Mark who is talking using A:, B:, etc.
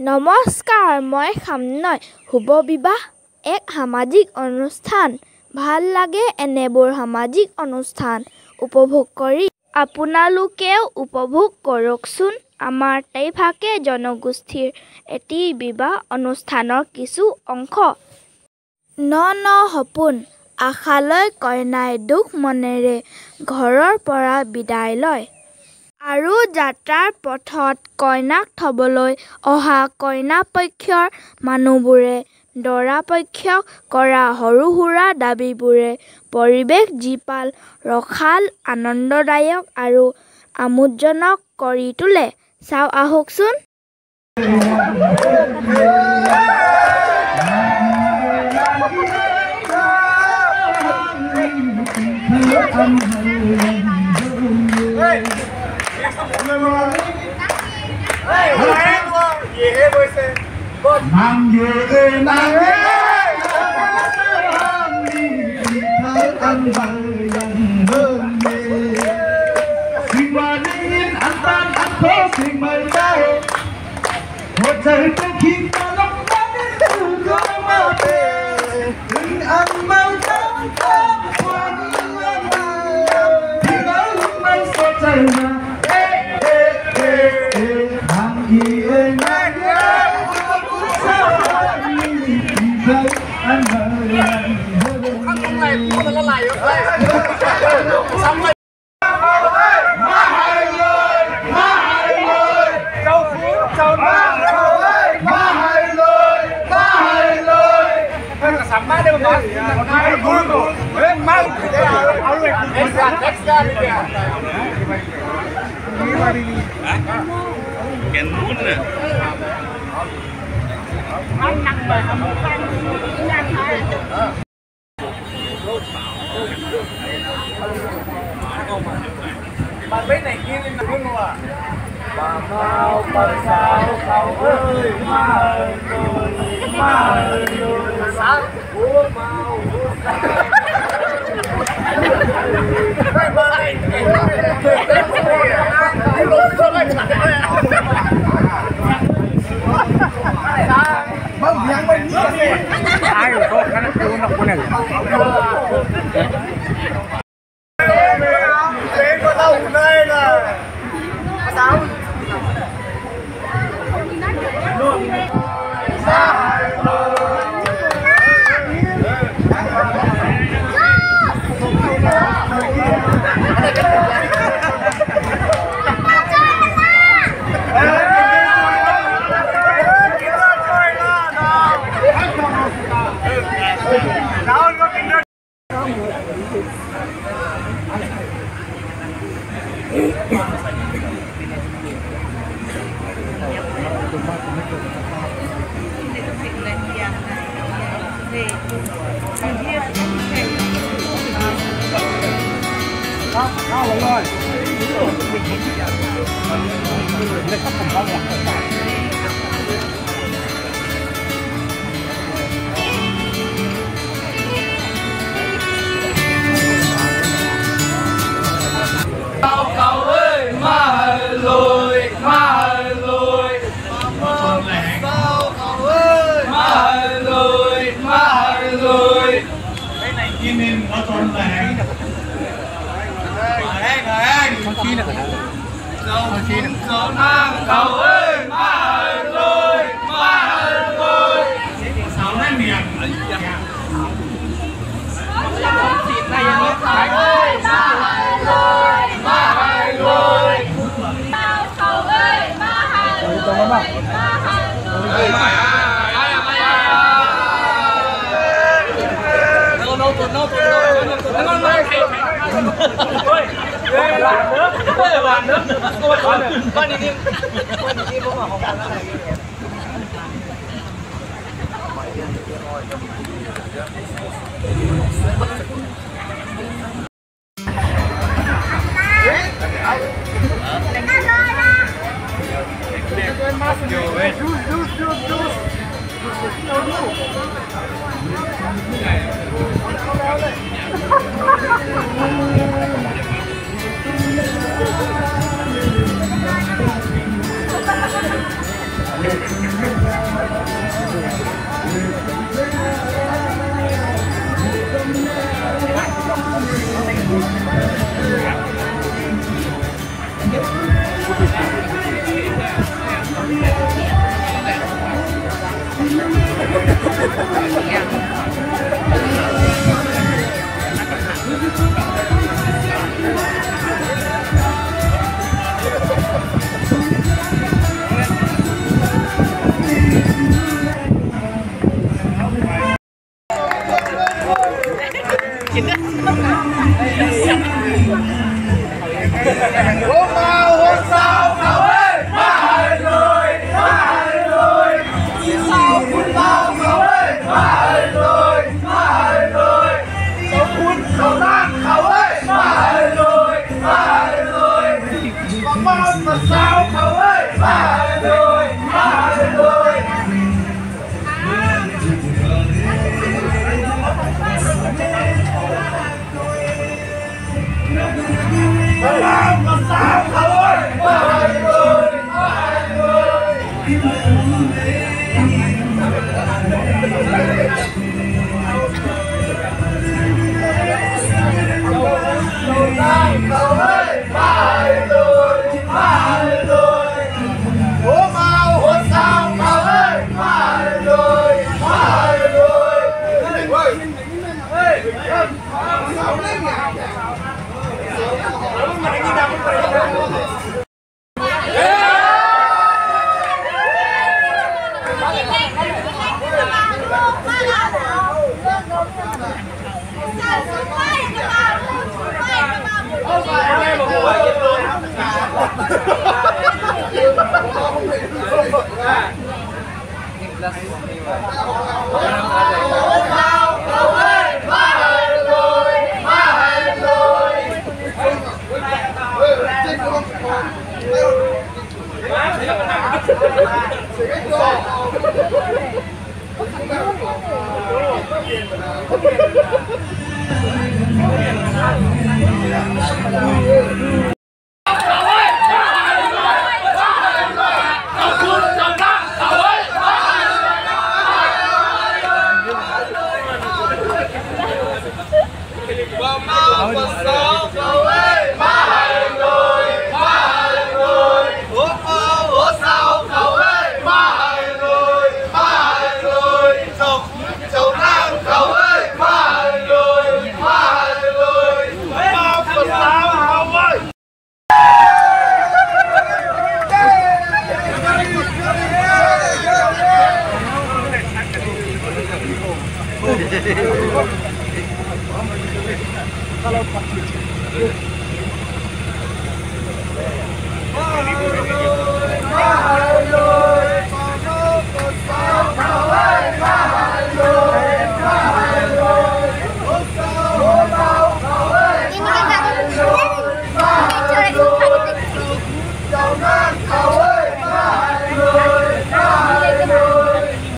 A: নমস্কাৰ, মই খামনয়। শুভ বিবাহ এক সামাজিক অনুষ্ঠান। ভাল লাগে এনেবোৰ সামাজিক অনুষ্ঠান উপভোগ কৰি। আপোনালোকেও উপভোগ কৰকচোন। আমাৰ টাইফাকে জনগোষ্ঠীৰ এটি বিবাহ অনুষ্ঠানৰ কিছু অংশ। ন সপোন আশালৈ কইনাই দুখ মনেৰে ঘৰৰ পৰা বিদায় লয়। আৰু যাত্ৰাৰ পথত কইনাক থবলৈ অহা কইনা পক্ষৰ মানুহবোৰে দৰা পক্ষক কৰা সৰু সুৰা দাবীবোৰে পৰিৱেশ জীপাল ৰসাল আনন্দদায়ক আৰু আমোদজনক কৰি তোলে। চাও আহকচোন।
B: Bà biết này kia lên luôn à. Bà mau bằng sao cầu ơi má ơi rồi má ơi rồi sáng của mau ai rồi có khả năng cứu nó của này có đâu đây là sao cầu ơi má ơi rồi má ơi rồi sao nói miệng này ơi má ơi rồi má ơi rồi cầu ơi má ơi rồi má làm nước con đi không mà không làm này cái Kalau